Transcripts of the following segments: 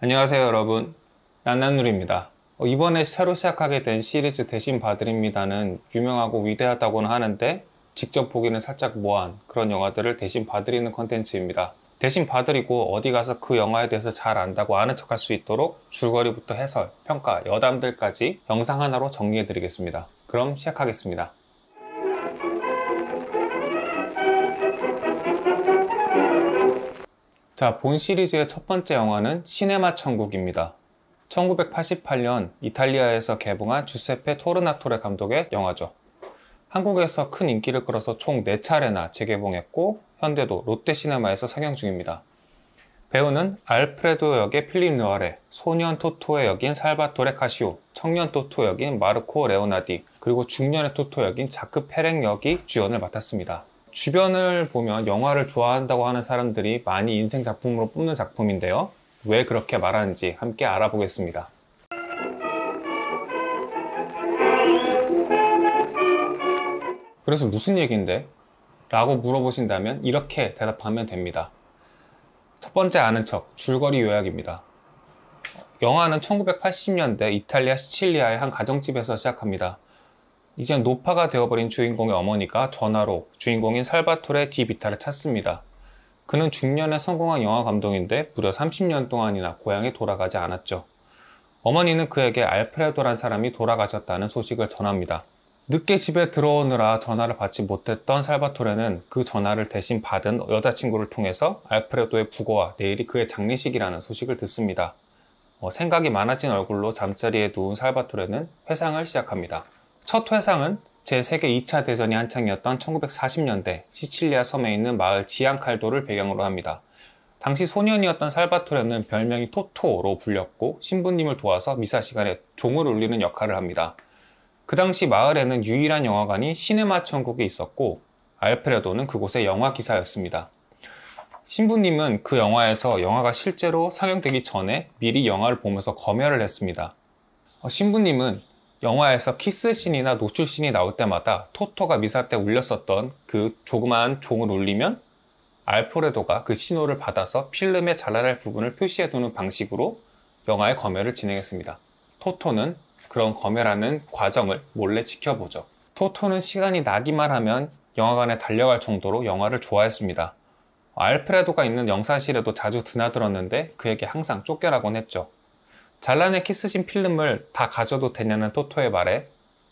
안녕하세요 여러분, 난난누리입니다. 이번에 새로 시작하게 된 시리즈 대신 봐드립니다는 유명하고 위대하다고는 하는데 직접 보기는 살짝 모호한 그런 영화들을 대신 봐드리는 컨텐츠입니다. 대신 봐드리고 어디 가서 그 영화에 대해서 잘 안다고 아는 척 할 수 있도록 줄거리부터 해설, 평가, 여담들까지 영상 하나로 정리해드리겠습니다. 그럼 시작하겠습니다. 자, 본 시리즈의 첫 번째 영화는 시네마 천국입니다. 1988년 이탈리아에서 개봉한 주세페 토르나토레 감독의 영화죠. 한국에서 큰 인기를 끌어서 총 4차례나 재개봉했고 현대도 롯데시네마에서 상영 중입니다. 배우는 알프레도 역의 필립 느아레, 소년 토토의 역인 살바토레 카시오, 청년 토토 역인 마르코 레오나디, 그리고 중년의 토토 역인 자크 페렉 역이 주연을 맡았습니다. 주변을 보면 영화를 좋아한다고 하는 사람들이 많이 인생 작품으로 뽑는 작품인데요. 왜 그렇게 말하는지 함께 알아보겠습니다. 그래서 무슨 얘기인데? 라고 물어보신다면 이렇게 대답하면 됩니다. 첫 번째 아는 척, 줄거리 요약입니다. 영화는 1980년대 이탈리아 시칠리아의 한 가정집에서 시작합니다. 이젠 노파가 되어버린 주인공의 어머니가 전화로 주인공인 살바토레 디 비타를 찾습니다. 그는 중년에 성공한 영화 감독인데 무려 30년 동안이나 고향에 돌아가지 않았죠. 어머니는 그에게 알프레도란 사람이 돌아가셨다는 소식을 전합니다. 늦게 집에 들어오느라 전화를 받지 못했던 살바토레는 그 전화를 대신 받은 여자친구를 통해서 알프레도의 부고와 내일이 그의 장례식이라는 소식을 듣습니다. 생각이 많아진 얼굴로 잠자리에 누운 살바토레는 회상을 시작합니다. 첫 회상은 제2 2차 대전이 한창이었던 1940년대 시칠리아 섬에 있는 마을 지안칼도를 배경으로 합니다. 당시 소년이었던 살바토레는 별명이 토토로 불렸고 신부님을 도와서 미사 시간에 종을 울리는 역할을 합니다. 그 당시 마을에는 유일한 영화관이 시네마 천국에 있었고 알프레도는 그곳의 영화 기사였습니다. 신부님은 그 영화에서 영화가 실제로 상영되기 전에 미리 영화를 보면서 검열을 했습니다. 신부님은 영화에서 키스씬이나 노출씬이 나올 때마다 토토가 미사 때 울렸었던 그 조그마한 종을 울리면 알프레도가 그 신호를 받아서 필름에 잘라낼 부분을 표시해두는 방식으로 영화의 검열을 진행했습니다. 토토는 그런 검열하는 과정을 몰래 지켜보죠. 토토는 시간이 나기만 하면 영화관에 달려갈 정도로 영화를 좋아했습니다. 알프레도가 있는 영사실에도 자주 드나들었는데 그에게 항상 쫓겨나곤 했죠. 잘라낸 키스신 필름을 다 가져도 되냐는 토토의 말에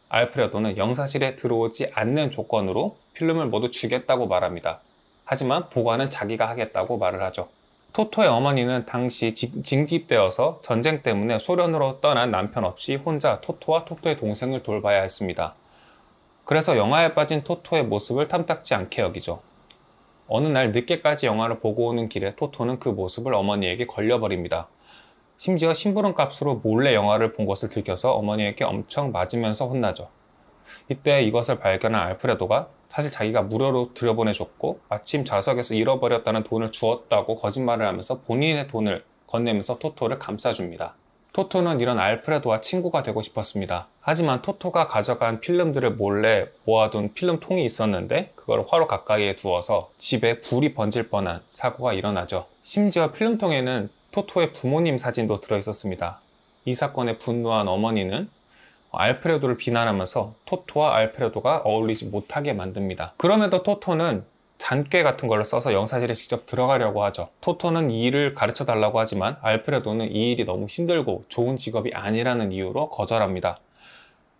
알프레도는 영사실에 들어오지 않는 조건으로 필름을 모두 주겠다고 말합니다. 하지만 보관은 자기가 하겠다고 말을 하죠. 토토의 어머니는 당시 징집되어서 전쟁 때문에 소련으로 떠난 남편 없이 혼자 토토와 토토의 동생을 돌봐야 했습니다. 그래서 영화에 빠진 토토의 모습을 탐탁지 않게 여기죠. 어느 날 늦게까지 영화를 보고 오는 길에 토토는 그 모습을 어머니에게 걸려버립니다. 심지어 심부름 값으로 몰래 영화를 본 것을 들켜서 어머니에게 엄청 맞으면서 혼나죠. 이때 이것을 발견한 알프레도가 사실 자기가 무료로 들여보내줬고 마침 좌석에서 잃어버렸다는 돈을 주었다고 거짓말을 하면서 본인의 돈을 건네면서 토토를 감싸줍니다. 토토는 이런 알프레도와 친구가 되고 싶었습니다. 하지만 토토가 가져간 필름들을 몰래 모아둔 필름통이 있었는데 그걸 화로 가까이에 두어서 집에 불이 번질 뻔한 사고가 일어나죠. 심지어 필름통에는 토토의 부모님 사진도 들어있었습니다. 이 사건에 분노한 어머니는 알프레도를 비난하면서 토토와 알프레도가 어울리지 못하게 만듭니다. 그럼에도 토토는 잔꾀 같은 걸 써서 영사실에 직접 들어가려고 하죠. 토토는 이 일을 가르쳐 달라고 하지만 알프레도는 이 일이 너무 힘들고 좋은 직업이 아니라는 이유로 거절합니다.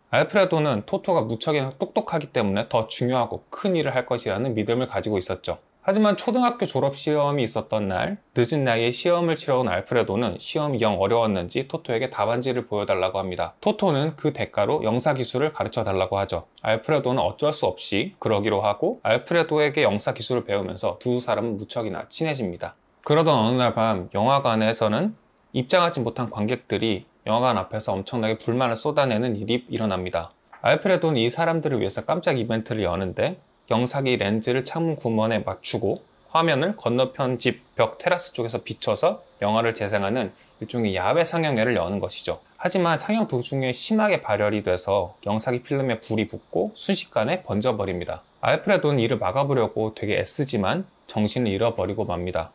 알프레도는 토토가 무척이나 똑똑하기 때문에 더 중요하고 큰 일을 할 것이라는 믿음을 가지고 있었죠. 하지만 초등학교 졸업 시험이 있었던 날 늦은 나이에 시험을 치러 온 알프레도는 시험이 영 어려웠는지 토토에게 답안지를 보여달라고 합니다. 토토는 그 대가로 영사기술을 가르쳐 달라고 하죠. 알프레도는 어쩔 수 없이 그러기로 하고 알프레도에게 영사기술을 배우면서 두 사람은 무척이나 친해집니다. 그러던 어느 날 밤 영화관에서는 입장하지 못한 관객들이 영화관 앞에서 엄청나게 불만을 쏟아내는 일이 일어납니다. 알프레도는 이 사람들을 위해서 깜짝 이벤트를 여는데 영사기 렌즈를 창문 구멍에 맞추고 화면을 건너편 집 벽 테라스 쪽에서 비춰서 영화를 재생하는 일종의 야외 상영회를 여는 것이죠. 하지만 상영 도중에 심하게 발열이 돼서 영사기 필름에 불이 붙고 순식간에 번져버립니다. 알프레도는 이를 막아보려고 되게 애쓰지만 정신을 잃어버리고 맙니다.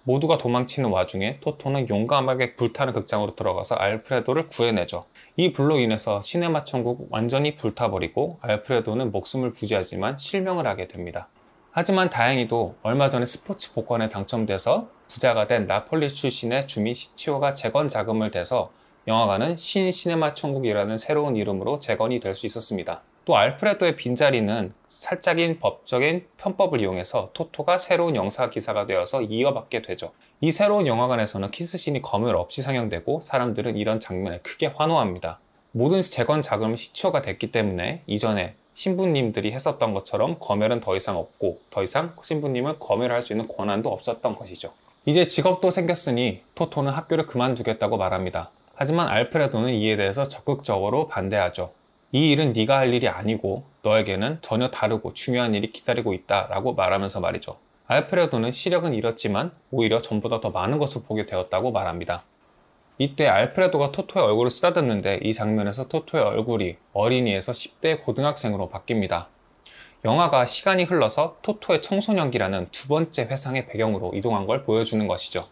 모두가 도망치는 와중에 토토는 용감하게 불타는 극장으로 들어가서 알프레도를 구해내죠. 이 불로 인해서 시네마 천국 완전히 불타버리고 알프레도는 목숨을 부지하지만 실명을 하게 됩니다. 하지만 다행히도 얼마 전에 스포츠 복권에 당첨돼서 부자가 된 나폴리 출신의 주민 시치오가 재건 자금을 대서 영화관은 신시네마 천국이라는 새로운 이름으로 재건이 될 수 있었습니다. 또 알프레도의 빈자리는 살짝인 법적인 편법을 이용해서 토토가 새로운 영사기사가 되어서 이어받게 되죠. 이 새로운 영화관에서는 키스씬이 검열 없이 상영되고 사람들은 이런 장면에 크게 환호합니다. 모든 재건 자금은 시초가 됐기 때문에 이전에 신부님들이 했었던 것처럼 검열은 더 이상 없고 더 이상 신부님을 검열할 수 있는 권한도 없었던 것이죠. 이제 직업도 생겼으니 토토는 학교를 그만두겠다고 말합니다. 하지만 알프레도는 이에 대해서 적극적으로 반대하죠. 이 일은 네가 할 일이 아니고 너에게는 전혀 다르고 중요한 일이 기다리고 있다 라고 말하면서 말이죠. 알프레도는 시력은 잃었지만 오히려 전보다 더 많은 것을 보게 되었다고 말합니다. 이때 알프레도가 토토의 얼굴을 쓰다듬는데 이 장면에서 토토의 얼굴이 어린이에서 10대 고등학생으로 바뀝니다. 영화가 시간이 흘러서 토토의 청소년기라는 두 번째 회상의 배경으로 이동한 걸 보여주는 것이죠.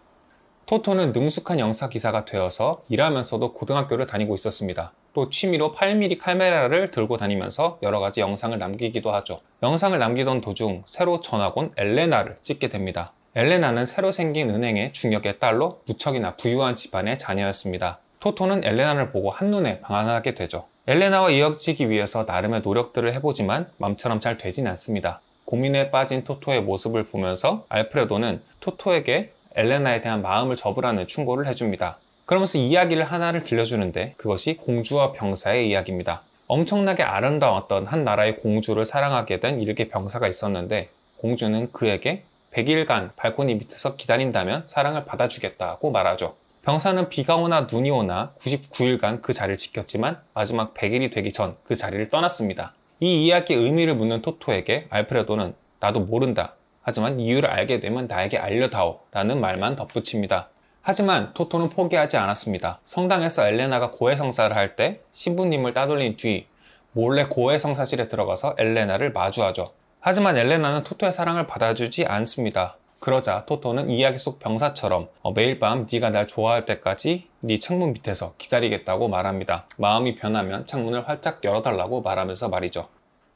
토토는 능숙한 영사기사가 되어서 일하면서도 고등학교를 다니고 있었습니다. 또 취미로 8mm 카메라를 들고 다니면서 여러가지 영상을 남기기도 하죠. 영상을 남기던 도중 새로 전학 온 엘레나를 찍게 됩니다. 엘레나는 새로 생긴 은행의 중역의 딸로 무척이나 부유한 집안의 자녀였습니다. 토토는 엘레나를 보고 한눈에 반하게 되죠. 엘레나와 이어지기 위해서 나름의 노력들을 해보지만 맘처럼 잘 되진 않습니다. 고민에 빠진 토토의 모습을 보면서 알프레도는 토토에게 엘레나에 대한 마음을 접으라는 충고를 해줍니다. 그러면서 이야기를 하나를 들려주는데 그것이 공주와 병사의 이야기입니다. 엄청나게 아름다웠던 한 나라의 공주를 사랑하게 된 일개 병사가 있었는데 공주는 그에게 100일간 발코니 밑에서 기다린다면 사랑을 받아주겠다고 말하죠. 병사는 비가 오나 눈이 오나 99일간 그 자리를 지켰지만 마지막 100일이 되기 전 그 자리를 떠났습니다. 이 이야기의 의미를 묻는 토토에게 알프레도는 나도 모른다. 하지만 이유를 알게 되면 나에게 알려다오 라는 말만 덧붙입니다. 하지만 토토는 포기하지 않았습니다. 성당에서 엘레나가 고해성사를 할 때 신부님을 따돌린 뒤 몰래 고해성사실에 들어가서 엘레나를 마주하죠. 하지만 엘레나는 토토의 사랑을 받아주지 않습니다. 그러자 토토는 이야기 속 병사처럼 매일 밤 네가 날 좋아할 때까지 네 창문 밑에서 기다리겠다고 말합니다. 마음이 변하면 창문을 활짝 열어달라고 말하면서 말이죠.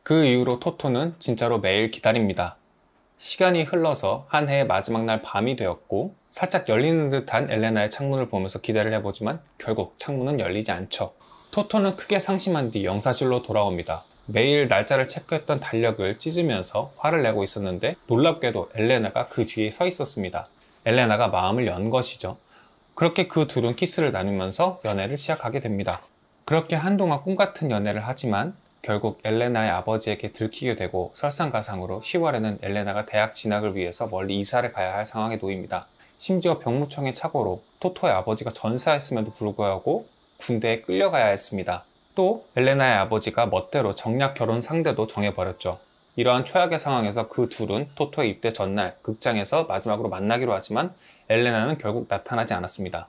그 이후로 토토는 진짜로 매일 기다립니다. 시간이 흘러서 한 해의 마지막 날 밤이 되었고 살짝 열리는 듯한 엘레나의 창문을 보면서 기대를 해보지만 결국 창문은 열리지 않죠. 토토는 크게 상심한 뒤 영사실로 돌아옵니다. 매일 날짜를 체크했던 달력을 찢으면서 화를 내고 있었는데 놀랍게도 엘레나가 그 뒤에 서 있었습니다. 엘레나가 마음을 연 것이죠. 그렇게 그 둘은 키스를 나누면서 연애를 시작하게 됩니다. 그렇게 한동안 꿈같은 연애를 하지만 결국 엘레나의 아버지에게 들키게 되고 설상가상으로 10월에는 엘레나가 대학 진학을 위해서 멀리 이사를 가야 할 상황에 놓입니다. 심지어 병무청의 착오로 토토의 아버지가 전사했음에도 불구하고 군대에 끌려가야 했습니다. 또 엘레나의 아버지가 멋대로 정략 결혼 상대도 정해버렸죠. 이러한 최악의 상황에서 그 둘은 토토의 입대 전날 극장에서 마지막으로 만나기로 하지만 엘레나는 결국 나타나지 않았습니다.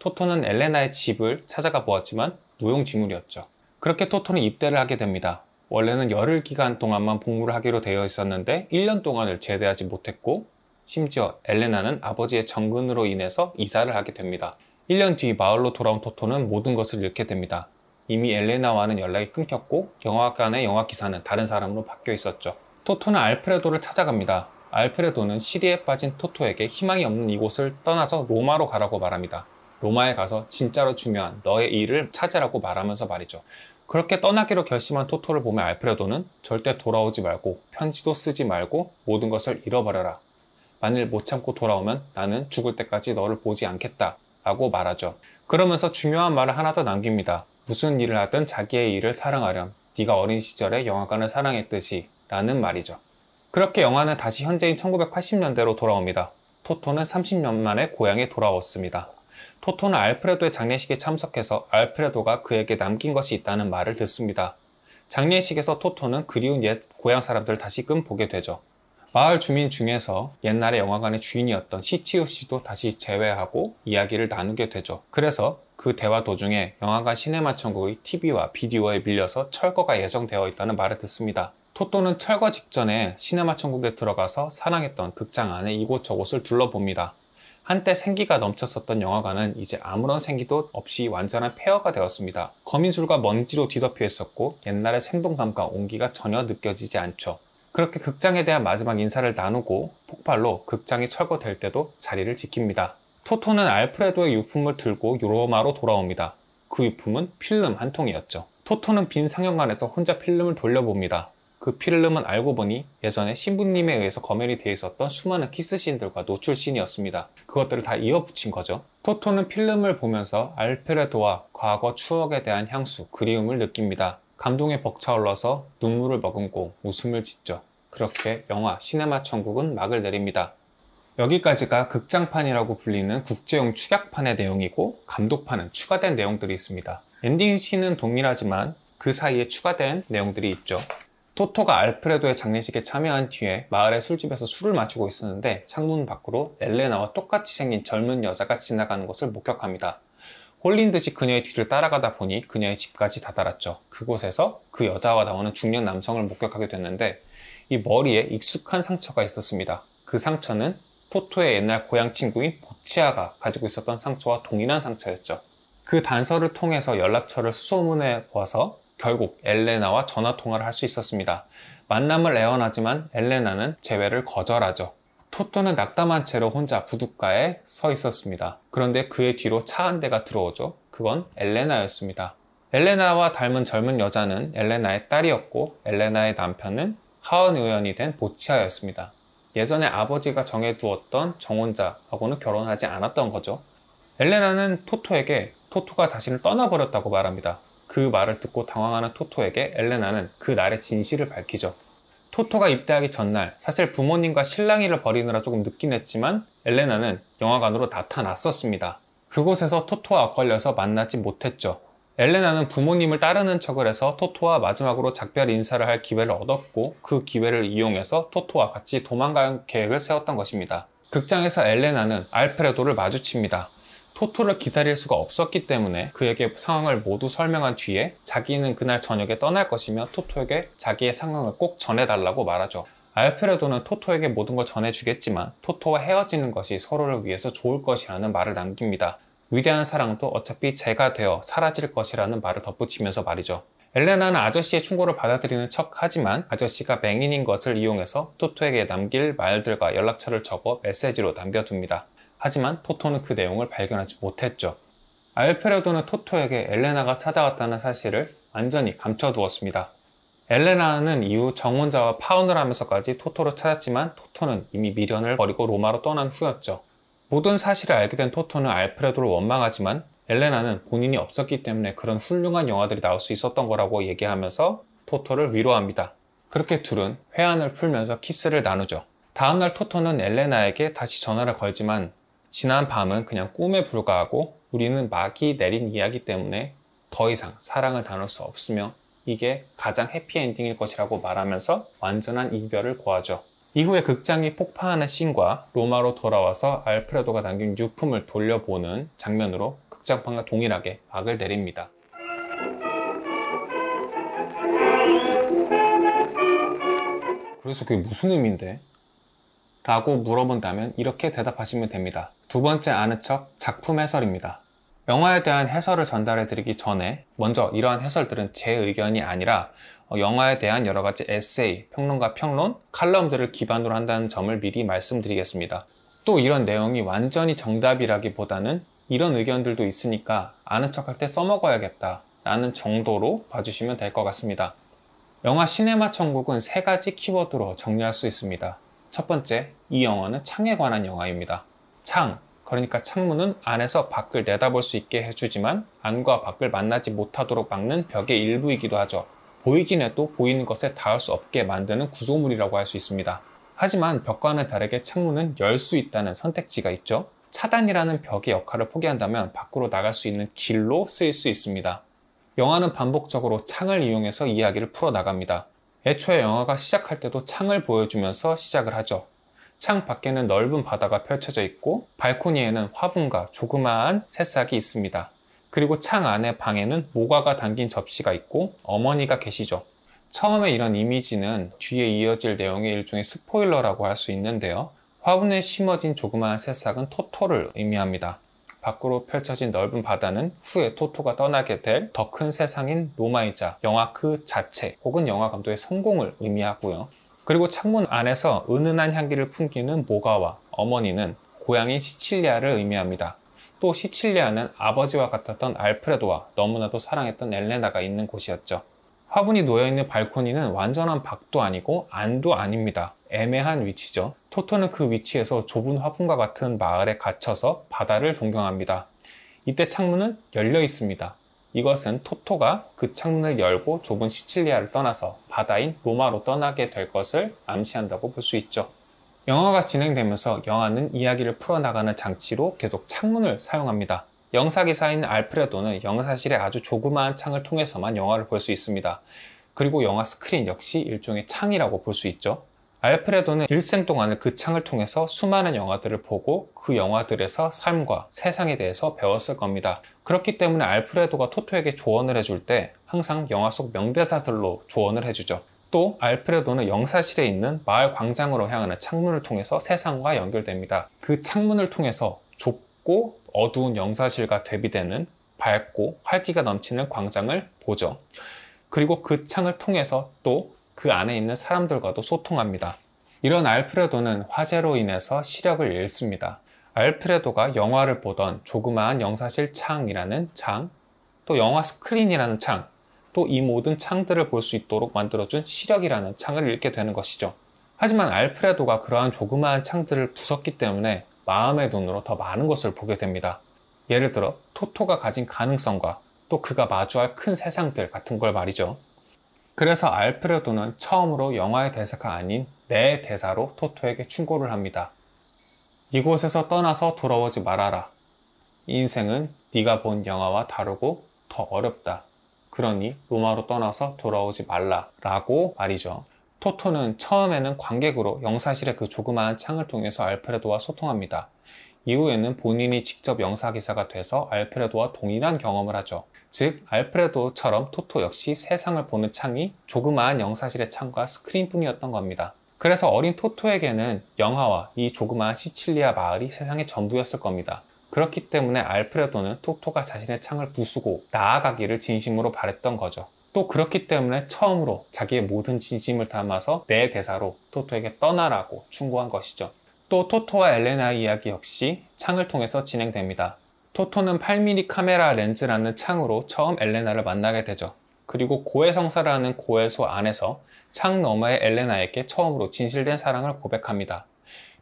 토토는 엘레나의 집을 찾아가 보았지만 무용지물이었죠. 그렇게 토토는 입대를 하게 됩니다. 원래는 열흘 기간 동안만 복무를 하기로 되어 있었는데 1년 동안을 제대하지 못했고 심지어 엘레나는 아버지의 정근으로 인해서 이사를 하게 됩니다. 1년 뒤 마을로 돌아온 토토는 모든 것을 잃게 됩니다. 이미 엘레나와는 연락이 끊겼고 영화관의 영화기사는 다른 사람으로 바뀌어 있었죠. 토토는 알프레도를 찾아갑니다. 알프레도는 시리에 빠진 토토에게 희망이 없는 이곳을 떠나서 로마로 가라고 말합니다. 로마에 가서 진짜로 중요한 너의 일을 찾으라고 말하면서 말이죠. 그렇게 떠나기로 결심한 토토를 보며 알프레도는 절대 돌아오지 말고 편지도 쓰지 말고 모든 것을 잃어버려라. 만일 못 참고 돌아오면 나는 죽을 때까지 너를 보지 않겠다 라고 말하죠. 그러면서 중요한 말을 하나 더 남깁니다. 무슨 일을 하든 자기의 일을 사랑하렴. 네가 어린 시절에 영화관을 사랑했듯이 라는 말이죠. 그렇게 영화는 다시 현재인 1980년대로 돌아옵니다. 토토는 30년 만에 고향에 돌아왔습니다. 토토는 알프레도의 장례식에 참석해서 알프레도가 그에게 남긴 것이 있다는 말을 듣습니다. 장례식에서 토토는 그리운 옛 고향 사람들을 다시금 보게 되죠. 마을 주민 중에서 옛날에 영화관의 주인이었던 시치오 씨도 다시 재회하고 이야기를 나누게 되죠. 그래서 그 대화 도중에 영화관 시네마 천국의 TV와 비디오에 밀려서 철거가 예정되어 있다는 말을 듣습니다. 토토는 철거 직전에 시네마 천국에 들어가서 사랑했던 극장 안에 이곳저곳을 둘러봅니다. 한때 생기가 넘쳤었던 영화관은 이제 아무런 생기도 없이 완전한 폐허가 되었습니다. 거미줄과 먼지로 뒤덮여 있었고 옛날의 생동감과 온기가 전혀 느껴지지 않죠. 그렇게 극장에 대한 마지막 인사를 나누고 폭발로 극장이 철거될 때도 자리를 지킵니다. 토토는 알프레도의 유품을 들고 로마로 돌아옵니다. 그 유품은 필름 한 통이었죠. 토토는 빈 상영관에서 혼자 필름을 돌려봅니다. 그 필름은 알고 보니 예전에 신부님에 의해서 검열이 되어 있었던 수많은 키스씬들과 노출씬이었습니다. 그것들을 다 이어붙인 거죠. 토토는 필름을 보면서 알프레도와 과거 추억에 대한 향수, 그리움을 느낍니다. 감동에 벅차올라서 눈물을 머금고 웃음을 짓죠. 그렇게 영화 시네마 천국은 막을 내립니다. 여기까지가 극장판이라고 불리는 국제용 축약판의 내용이고, 감독판은 추가된 내용들이 있습니다. 엔딩씬은 동일하지만 그 사이에 추가된 내용들이 있죠. 토토가 알프레도의 장례식에 참여한 뒤에 마을의 술집에서 술을 마시고 있었는데 창문 밖으로 엘레나와 똑같이 생긴 젊은 여자가 지나가는 것을 목격합니다. 홀린 듯이 그녀의 뒤를 따라가다 보니 그녀의 집까지 다다랐죠. 그곳에서 그 여자와 나오는 중년 남성을 목격하게 됐는데 이 머리에 익숙한 상처가 있었습니다. 그 상처는 토토의 옛날 고향 친구인 보치아가 가지고 있었던 상처와 동일한 상처였죠. 그 단서를 통해서 연락처를 수소문해 보아서 결국 엘레나와 전화통화를 할 수 있었습니다. 만남을 애원하지만 엘레나는 재회를 거절하죠. 토토는 낙담한 채로 혼자 부둣가에 서 있었습니다. 그런데 그의 뒤로 차 한 대가 들어오죠. 그건 엘레나였습니다. 엘레나와 닮은 젊은 여자는 엘레나의 딸이었고 엘레나의 남편은 하원 의원이 된 보치아였습니다. 예전에 아버지가 정해두었던 정혼자하고는 결혼하지 않았던 거죠. 엘레나는 토토에게 토토가 자신을 떠나버렸다고 말합니다. 그 말을 듣고 당황하는 토토에게 엘레나는 그 날의 진실을 밝히죠. 토토가 입대하기 전날 사실 부모님과 실랑이를 벌이느라 조금 늦긴 했지만 엘레나는 영화관으로 나타났었습니다. 그곳에서 토토와 엇걸려서 만나지 못했죠. 엘레나는 부모님을 따르는 척을 해서 토토와 마지막으로 작별 인사를 할 기회를 얻었고 그 기회를 이용해서 토토와 같이 도망갈 계획을 세웠던 것입니다. 극장에서 엘레나는 알프레도를 마주칩니다. 토토를 기다릴 수가 없었기 때문에 그에게 상황을 모두 설명한 뒤에 자기는 그날 저녁에 떠날 것이며 토토에게 자기의 상황을 꼭 전해달라고 말하죠. 알프레도는 토토에게 모든 걸 전해주겠지만 토토와 헤어지는 것이 서로를 위해서 좋을 것이라는 말을 남깁니다. 위대한 사랑도 어차피 재가 되어 사라질 것이라는 말을 덧붙이면서 말이죠. 엘레나는 아저씨의 충고를 받아들이는 척 하지만 아저씨가 맹인인 것을 이용해서 토토에게 남길 말들과 연락처를 적어 메시지로 남겨둡니다. 하지만 토토는 그 내용을 발견하지 못했죠. 알프레도는 토토에게 엘레나가 찾아왔다는 사실을 완전히 감춰두었습니다. 엘레나는 이후 정혼자와 파혼을 하면서까지 토토를 찾았지만 토토는 이미 미련을 버리고 로마로 떠난 후였죠. 모든 사실을 알게 된 토토는 알프레도를 원망하지만 엘레나는 본인이 없었기 때문에 그런 훌륭한 영화들이 나올 수 있었던 거라고 얘기하면서 토토를 위로합니다. 그렇게 둘은 회한을 풀면서 키스를 나누죠. 다음날 토토는 엘레나에게 다시 전화를 걸지만 지난 밤은 그냥 꿈에 불과하고 우리는 막이 내린 이야기 때문에 더 이상 사랑을 나눌 수 없으며 이게 가장 해피엔딩일 것이라고 말하면서 완전한 이별을 고하죠. 이후에 극장이 폭파하는 씬과 로마로 돌아와서 알프레도가 남긴 유품을 돌려보는 장면으로 극장판과 동일하게 막을 내립니다. 그래서 그게 무슨 의미인데? 라고 물어본다면 이렇게 대답하시면 됩니다. 두 번째 아는 척 작품 해설입니다. 영화에 대한 해설을 전달해 드리기 전에 먼저 이러한 해설들은 제 의견이 아니라 영화에 대한 여러 가지 에세이, 평론가 평론, 칼럼들을 기반으로 한다는 점을 미리 말씀드리겠습니다. 또 이런 내용이 완전히 정답이라기보다는 이런 의견들도 있으니까 아는 척할 때 써먹어야겠다 라는 정도로 봐주시면 될 것 같습니다. 영화 시네마 천국은 세 가지 키워드로 정리할 수 있습니다. 첫 번째, 이 영화는 창에 관한 영화입니다. 창, 그러니까 창문은 안에서 밖을 내다볼 수 있게 해주지만 안과 밖을 만나지 못하도록 막는 벽의 일부이기도 하죠. 보이긴 해도 보이는 것에 닿을 수 없게 만드는 구조물이라고 할 수 있습니다. 하지만 벽과는 다르게 창문은 열 수 있다는 선택지가 있죠. 차단이라는 벽의 역할을 포기한다면 밖으로 나갈 수 있는 길로 쓰일 수 있습니다. 영화는 반복적으로 창을 이용해서 이야기를 풀어나갑니다. 애초에 영화가 시작할 때도 창을 보여주면서 시작을 하죠. 창 밖에는 넓은 바다가 펼쳐져 있고 발코니에는 화분과 조그마한 새싹이 있습니다. 그리고 창 안에 방에는 모과가 담긴 접시가 있고 어머니가 계시죠. 처음에 이런 이미지는 뒤에 이어질 내용의 일종의 스포일러라고 할 수 있는데요. 화분에 심어진 조그마한 새싹은 토토를 의미합니다. 밖으로 펼쳐진 넓은 바다는 후에 토토가 떠나게 될 더 큰 세상인 로마이자 영화 그 자체 혹은 영화 감독의 성공을 의미하고요. 그리고 창문 안에서 은은한 향기를 풍기는 모가와 어머니는 고향인 시칠리아를 의미합니다. 또 시칠리아는 아버지와 같았던 알프레도와 너무나도 사랑했던 엘레나가 있는 곳이었죠. 화분이 놓여있는 발코니는 완전한 밖도 아니고 안도 아닙니다. 애매한 위치죠. 토토는 그 위치에서 좁은 화분과 같은 마을에 갇혀서 바다를 동경합니다. 이때 창문은 열려 있습니다. 이것은 토토가 그 창문을 열고 좁은 시칠리아를 떠나서 바다인 로마로 떠나게 될 것을 암시한다고 볼 수 있죠. 영화가 진행되면서 영화는 이야기를 풀어나가는 장치로 계속 창문을 사용합니다. 영사기사인 알프레도는 영사실의 아주 조그마한 창을 통해서만 영화를 볼 수 있습니다. 그리고 영화 스크린 역시 일종의 창이라고 볼 수 있죠. 알프레도는 일생 동안을 그 창을 통해서 수많은 영화들을 보고 그 영화들에서 삶과 세상에 대해서 배웠을 겁니다. 그렇기 때문에 알프레도가 토토에게 조언을 해줄 때 항상 영화 속 명대사들로 조언을 해주죠. 또 알프레도는 영사실에 있는 마을 광장으로 향하는 창문을 통해서 세상과 연결됩니다. 그 창문을 통해서 좁고 어두운 영사실과 대비되는 밝고 활기가 넘치는 광장을 보죠. 그리고 그 창을 통해서 또 그 안에 있는 사람들과도 소통합니다. 이런 알프레도는 화재로 인해서 시력을 잃습니다. 알프레도가 영화를 보던 조그마한 영사실 창이라는 창, 또 영화 스크린이라는 창, 또 이 모든 창들을 볼 수 있도록 만들어준 시력이라는 창을 잃게 되는 것이죠. 하지만 알프레도가 그러한 조그마한 창들을 부쉈기 때문에 마음의 눈으로 더 많은 것을 보게 됩니다. 예를 들어 토토가 가진 가능성과 또 그가 마주할 큰 세상들 같은 걸 말이죠. 그래서 알프레도는 처음으로 영화의 대사가 아닌 내 대사로 토토에게 충고를 합니다. 이곳에서 떠나서 돌아오지 말아라. 인생은 네가 본 영화와 다르고 더 어렵다. 그러니 로마로 떠나서 돌아오지 말라 라고 말이죠. 토토는 처음에는 관객으로 영사실의 그 조그마한 창을 통해서 알프레도와 소통합니다. 이후에는 본인이 직접 영사기사가 돼서 알프레도와 동일한 경험을 하죠. 즉 알프레도처럼 토토 역시 세상을 보는 창이 조그마한 영사실의 창과 스크린뿐이었던 겁니다. 그래서 어린 토토에게는 영화와 이 조그마한 시칠리아 마을이 세상의 전부였을 겁니다. 그렇기 때문에 알프레도는 토토가 자신의 창을 부수고 나아가기를 진심으로 바랬던 거죠. 또 그렇기 때문에 처음으로 자기의 모든 진심을 담아서 내 대사로 토토에게 떠나라고 충고한 것이죠. 또 토토와 엘레나의 이야기 역시 창을 통해서 진행됩니다. 토토는 8mm 카메라 렌즈라는 창으로 처음 엘레나를 만나게 되죠. 그리고 고해성사라는 고해소 안에서 창 너머의 엘레나에게 처음으로 진실된 사랑을 고백합니다.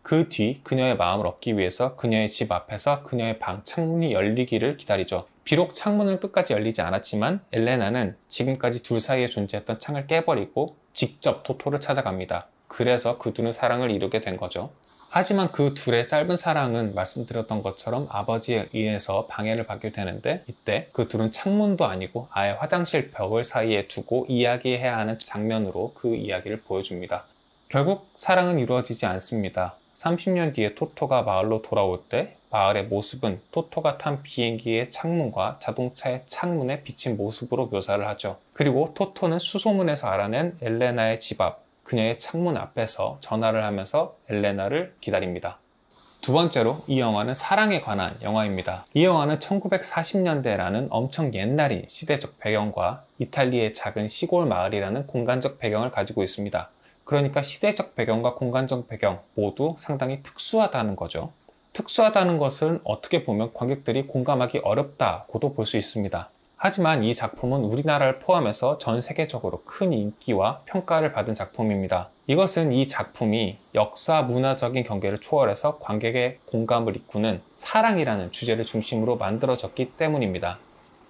그 뒤 그녀의 마음을 얻기 위해서 그녀의 집 앞에서 그녀의 방 창문이 열리기를 기다리죠. 비록 창문은 끝까지 열리지 않았지만 엘레나는 지금까지 둘 사이에 존재했던 창을 깨버리고 직접 토토를 찾아갑니다. 그래서 그 둘은 사랑을 이루게 된 거죠. 하지만 그 둘의 짧은 사랑은 말씀드렸던 것처럼 아버지에 의해서 방해를 받게 되는데 이때 그 둘은 창문도 아니고 아예 화장실 벽을 사이에 두고 이야기해야 하는 장면으로 그 이야기를 보여줍니다. 결국 사랑은 이루어지지 않습니다. 30년 뒤에 토토가 마을로 돌아올 때 마을의 모습은 토토가 탄 비행기의 창문과 자동차의 창문에 비친 모습으로 묘사를 하죠. 그리고 토토는 수소문에서 알아낸 엘레나의 집 앞, 그녀의 창문 앞에서 전화를 하면서 엘레나를 기다립니다. 두 번째로 이 영화는 사랑에 관한 영화입니다. 이 영화는 1940년대라는 엄청 옛날인 시대적 배경과 이탈리아의 작은 시골 마을이라는 공간적 배경을 가지고 있습니다. 그러니까 시대적 배경과 공간적 배경 모두 상당히 특수하다는 거죠. 특수하다는 것은 어떻게 보면 관객들이 공감하기 어렵다고도 볼 수 있습니다. 하지만 이 작품은 우리나라를 포함해서 전 세계적으로 큰 인기와 평가를 받은 작품입니다. 이것은 이 작품이 역사 문화적인 경계를 초월해서 관객의 공감을 이끄는 사랑이라는 주제를 중심으로 만들어졌기 때문입니다.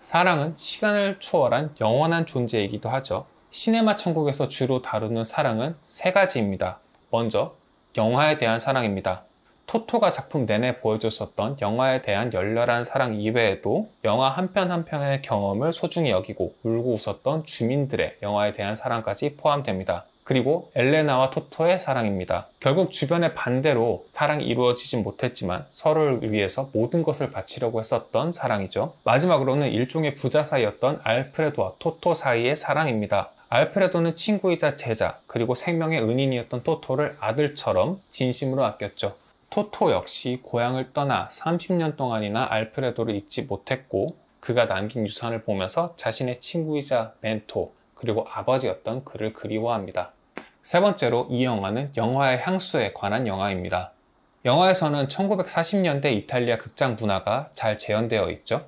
사랑은 시간을 초월한 영원한 존재이기도 하죠. 시네마 천국에서 주로 다루는 사랑은 세 가지입니다. 먼저 영화에 대한 사랑입니다. 토토가 작품 내내 보여줬었던 영화에 대한 열렬한 사랑 이외에도 영화 한 편 한 편의 경험을 소중히 여기고 울고 웃었던 주민들의 영화에 대한 사랑까지 포함됩니다. 그리고 엘레나와 토토의 사랑입니다. 결국 주변의 반대로 사랑이 이루어지진 못했지만 서로를 위해서 모든 것을 바치려고 했었던 사랑이죠. 마지막으로는 일종의 부자 사이였던 알프레도와 토토 사이의 사랑입니다. 알프레도는 친구이자 제자, 그리고 생명의 은인이었던 토토를 아들처럼 진심으로 아꼈죠. 토토 역시 고향을 떠나 30년 동안이나 알프레도를 잊지 못했고, 그가 남긴 유산을 보면서 자신의 친구이자 멘토, 그리고 아버지였던 그를 그리워합니다. 세 번째로 이 영화는 영화의 향수에 관한 영화입니다. 영화에서는 1940년대 이탈리아 극장 문화가 잘 재현되어 있죠.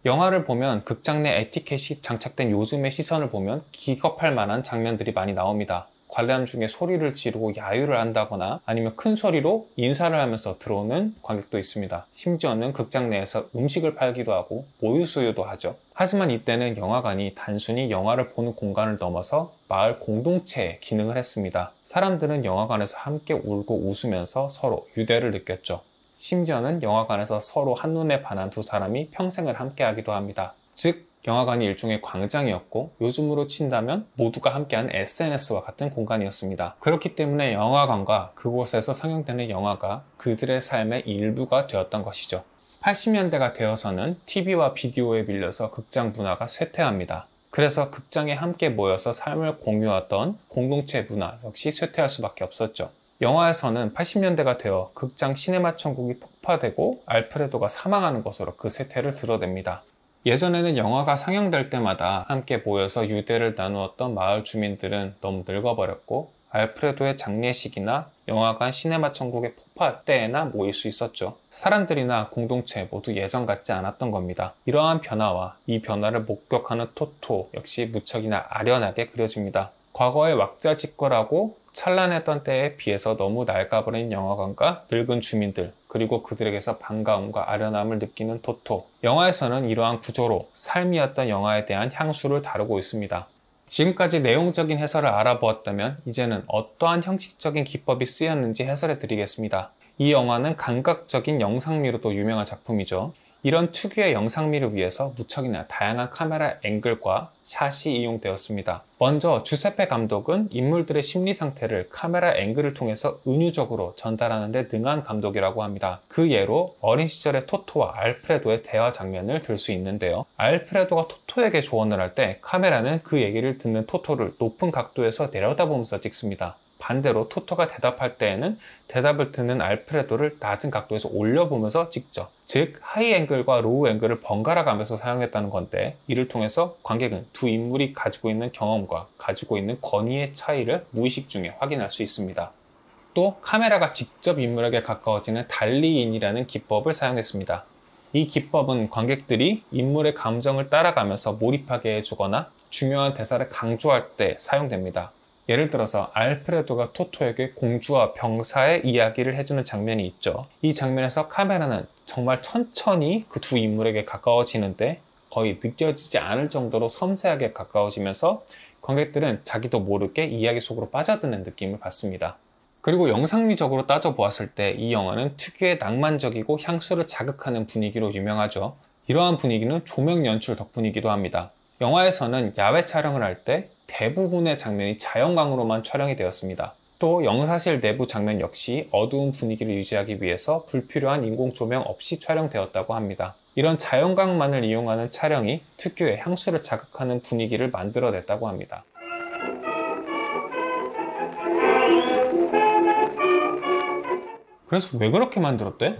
영화를 보면 극장 내 에티켓이 장착된 요즘의 시선을 보면 기겁할 만한 장면들이 많이 나옵니다. 관람 중에 소리를 지르고 야유를 한다거나 아니면 큰 소리로 인사를 하면서 들어오는 관객도 있습니다. 심지어는 극장 내에서 음식을 팔기도 하고 모유수유도 하죠. 하지만 이때는 영화관이 단순히 영화를 보는 공간을 넘어서 마을 공동체의 기능을 했습니다. 사람들은 영화관에서 함께 울고 웃으면서 서로 유대를 느꼈죠. 심지어는 영화관에서 서로 한눈에 반한 두 사람이 평생을 함께 하기도 합니다. 즉, 영화관이 일종의 광장이었고 요즘으로 친다면 모두가 함께한 SNS와 같은 공간이었습니다. 그렇기 때문에 영화관과 그곳에서 상영되는 영화가 그들의 삶의 일부가 되었던 것이죠. 80년대가 되어서는 TV와 비디오에 밀려서 극장 문화가 쇠퇴합니다. 그래서 극장에 함께 모여서 삶을 공유하던 공동체 문화 역시 쇠퇴할 수밖에 없었죠. 영화에서는 80년대가 되어 극장 시네마 천국이 폭파되고 알프레도가 사망하는 것으로 그 쇠퇴를 드러냅니다. 예전에는 영화가 상영될 때마다 함께 모여서 유대를 나누었던 마을 주민들은 너무 늙어버렸고 알프레도의 장례식이나 영화관 시네마 천국의 폭파 때에나 모일 수 있었죠. 사람들이나 공동체 모두 예전 같지 않았던 겁니다. 이러한 변화와 이 변화를 목격하는 토토 역시 무척이나 아련하게 그려집니다. 과거의 왁자지껄하고 찬란했던 때에 비해서 너무 낡아버린 영화관과 늙은 주민들, 그리고 그들에게서 반가움과 아련함을 느끼는 토토. 영화에서는 이러한 구조로 삶이었던 영화에 대한 향수를 다루고 있습니다. 지금까지 내용적인 해설을 알아보았다면 이제는 어떠한 형식적인 기법이 쓰였는지 해설해 드리겠습니다. 이 영화는 감각적인 영상미로도 유명한 작품이죠. 이런 특유의 영상미를 위해서 무척이나 다양한 카메라 앵글과 샷이 이용되었습니다. 먼저 주세페 감독은 인물들의 심리 상태를 카메라 앵글을 통해서 은유적으로 전달하는 데 능한 감독이라고 합니다. 그 예로 어린 시절의 토토와 알프레도의 대화 장면을 들 수 있는데요. 알프레도가 토토에게 조언을 할 때 카메라는 그 얘기를 듣는 토토를 높은 각도에서 내려다보면서 찍습니다. 반대로 토토가 대답할 때에는 대답을 듣는 알프레도를 낮은 각도에서 올려보면서 찍죠. 즉, 하이 앵글과 로우 앵글을 번갈아 가면서 사용했다는 건데, 이를 통해서 관객은 두 인물이 가지고 있는 경험과 가지고 있는 권위의 차이를 무의식 중에 확인할 수 있습니다. 또 카메라가 직접 인물에게 가까워지는 달리인이라는 기법을 사용했습니다. 이 기법은 관객들이 인물의 감정을 따라가면서 몰입하게 해주거나 중요한 대사를 강조할 때 사용됩니다. 예를 들어서 알프레도가 토토에게 공주와 병사의 이야기를 해주는 장면이 있죠. 이 장면에서 카메라는 정말 천천히 그 두 인물에게 가까워지는데 거의 느껴지지 않을 정도로 섬세하게 가까워지면서 관객들은 자기도 모르게 이야기 속으로 빠져드는 느낌을 받습니다. 그리고 영상미적으로 따져보았을 때 이 영화는 특유의 낭만적이고 향수를 자극하는 분위기로 유명하죠. 이러한 분위기는 조명 연출 덕분이기도 합니다. 영화에서는 야외 촬영을 할 때 대부분의 장면이 자연광으로만 촬영이 되었습니다. 또 영사실 내부 장면 역시 어두운 분위기를 유지하기 위해서 불필요한 인공 조명 없이 촬영되었다고 합니다. 이런 자연광만을 이용하는 촬영이 특유의 향수를 자극하는 분위기를 만들어냈다고 합니다. 그래서 왜 그렇게 만들었대?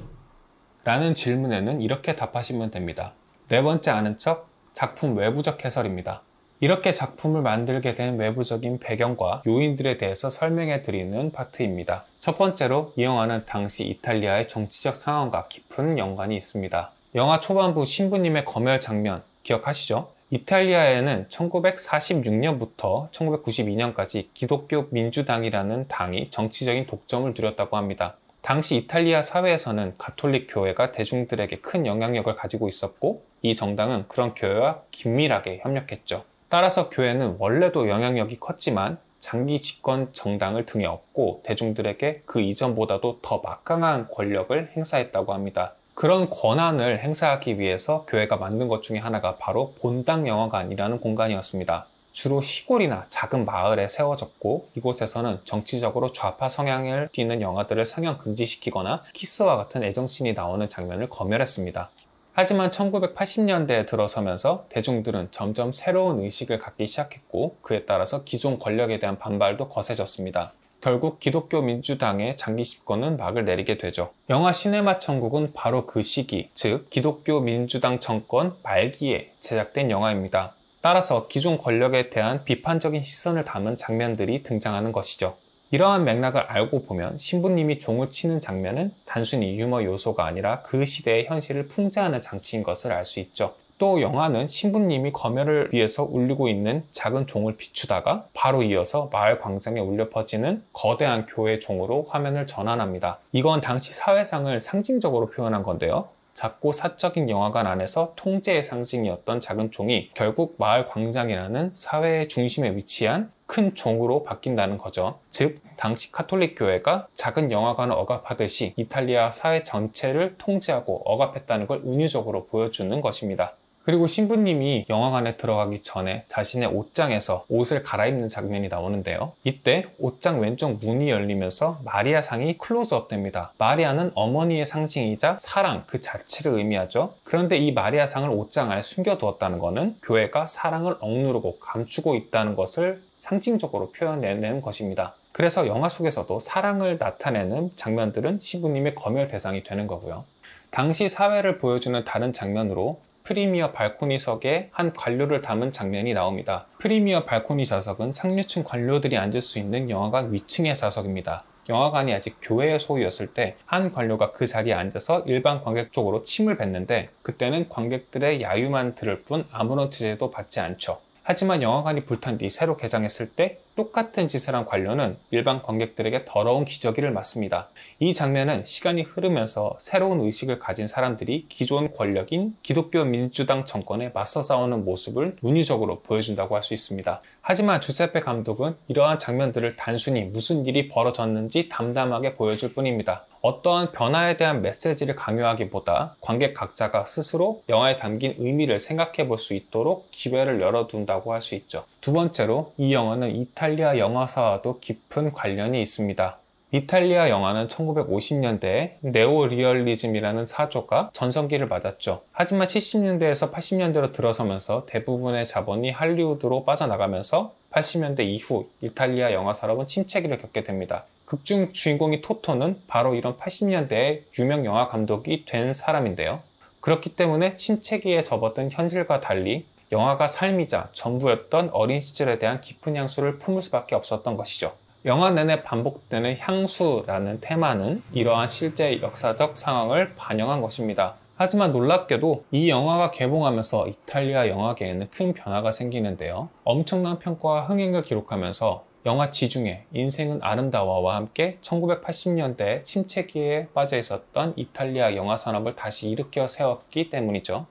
라는 질문에는 이렇게 답하시면 됩니다. 네 번째 아는 척, 작품 외부적 해설입니다. 이렇게 작품을 만들게 된 외부적인 배경과 요인들에 대해서 설명해 드리는 파트입니다. 첫 번째로 이 영화는 당시 이탈리아의 정치적 상황과 깊은 연관이 있습니다. 영화 초반부 신부님의 검열 장면 기억하시죠? 이탈리아에는 1946년부터 1992년까지 기독교 민주당이라는 당이 정치적인 독점을 누렸다고 합니다. 당시 이탈리아 사회에서는 가톨릭 교회가 대중들에게 큰 영향력을 가지고 있었고 이 정당은 그런 교회와 긴밀하게 협력했죠. 따라서 교회는 원래도 영향력이 컸지만 장기 집권 정당을 등에 업고 대중들에게 그 이전보다도 더 막강한 권력을 행사했다고 합니다. 그런 권한을 행사하기 위해서 교회가 만든 것 중에 하나가 바로 본당 영화관이라는 공간이었습니다. 주로 시골이나 작은 마을에 세워졌고 이곳에서는 정치적으로 좌파 성향을 띠는 영화들을 상영 금지시키거나 키스와 같은 애정씬이 나오는 장면을 검열했습니다. 하지만 1980년대에 들어서면서 대중들은 점점 새로운 의식을 갖기 시작했고 그에 따라서 기존 권력에 대한 반발도 거세졌습니다. 결국 기독교 민주당의 장기 집권은 막을 내리게 되죠. 영화 시네마 천국은 바로 그 시기, 즉 기독교 민주당 정권 말기에 제작된 영화입니다. 따라서 기존 권력에 대한 비판적인 시선을 담은 장면들이 등장하는 것이죠. 이러한 맥락을 알고 보면 신부님이 종을 치는 장면은 단순히 유머 요소가 아니라 그 시대의 현실을 풍자하는 장치인 것을 알 수 있죠. 또 영화는 신부님이 검열을 위해서 울리고 있는 작은 종을 비추다가 바로 이어서 마을 광장에 울려 퍼지는 거대한 교회 종으로 화면을 전환합니다. 이건 당시 사회상을 상징적으로 표현한 건데요. 작고 사적인 영화관 안에서 통제의 상징이었던 작은 종이 결국 마을 광장이라는 사회의 중심에 위치한 큰 종으로 바뀐다는 거죠. 즉, 당시 카톨릭 교회가 작은 영화관을 억압하듯이 이탈리아 사회 전체를 통제하고 억압했다는 걸 은유적으로 보여주는 것입니다. 그리고 신부님이 영화관에 들어가기 전에 자신의 옷장에서 옷을 갈아입는 장면이 나오는데요. 이때 옷장 왼쪽 문이 열리면서 마리아 상이 클로즈업 됩니다. 마리아는 어머니의 상징이자 사랑 그 자체를 의미하죠. 그런데 이 마리아 상을 옷장 안에 숨겨두었다는 것은 교회가 사랑을 억누르고 감추고 있다는 것을 상징적으로 표현해내는 것입니다. 그래서 영화 속에서도 사랑을 나타내는 장면들은 신부님의 검열 대상이 되는 거고요. 당시 사회를 보여주는 다른 장면으로 프리미어 발코니석에 한 관료를 담은 장면이 나옵니다. 프리미어 발코니 좌석은 상류층 관료들이 앉을 수 있는 영화관 위층의 좌석입니다. 영화관이 아직 교회의 소유였을 때 한 관료가 그 자리에 앉아서 일반 관객 쪽으로 침을 뱉는데 그때는 관객들의 야유만 들을 뿐 아무런 제재도 받지 않죠. 하지만 영화관이 불탄 뒤 새로 개장했을 때 똑같은 짓을 한 관료는 일반 관객들에게 더러운 기저귀를 맞습니다. 이 장면은 시간이 흐르면서 새로운 의식을 가진 사람들이 기존 권력인 기독교 민주당 정권에 맞서 싸우는 모습을 은유적으로 보여준다고 할 수 있습니다. 하지만 주세페 감독은 이러한 장면들을 단순히 무슨 일이 벌어졌는지 담담하게 보여줄 뿐입니다. 어떠한 변화에 대한 메시지를 강요하기보다 관객 각자가 스스로 영화에 담긴 의미를 생각해 볼 수 있도록 기회를 열어둔다고 할 수 있죠. 두 번째로 이 영화는 이탈리아 영화사와도 깊은 관련이 있습니다. 이탈리아 영화는 1950년대에 네오리얼리즘이라는 사조가 전성기를 맞았죠. 하지만 70년대에서 80년대로 들어서면서 대부분의 자본이 할리우드로 빠져나가면서 80년대 이후 이탈리아 영화 산업은 침체기를 겪게 됩니다. 극중 주인공이 토토는 바로 이런 80년대의 유명 영화 감독이 된 사람인데요. 그렇기 때문에 침체기에 접어든 현실과 달리 영화가 삶이자 전부였던 어린 시절에 대한 깊은 향수를 품을 수밖에 없었던 것이죠. 영화 내내 반복되는 향수라는 테마는 이러한 실제 역사적 상황을 반영한 것입니다. 하지만 놀랍게도 이 영화가 개봉하면서 이탈리아 영화계에는 큰 변화가 생기는데요. 엄청난 평가와 흥행을 기록하면서 영화 지중해 인생은 아름다워와 함께 1980년대 침체기에 빠져 있었던 이탈리아 영화 산업을 다시 일으켜 세웠기 때문이죠.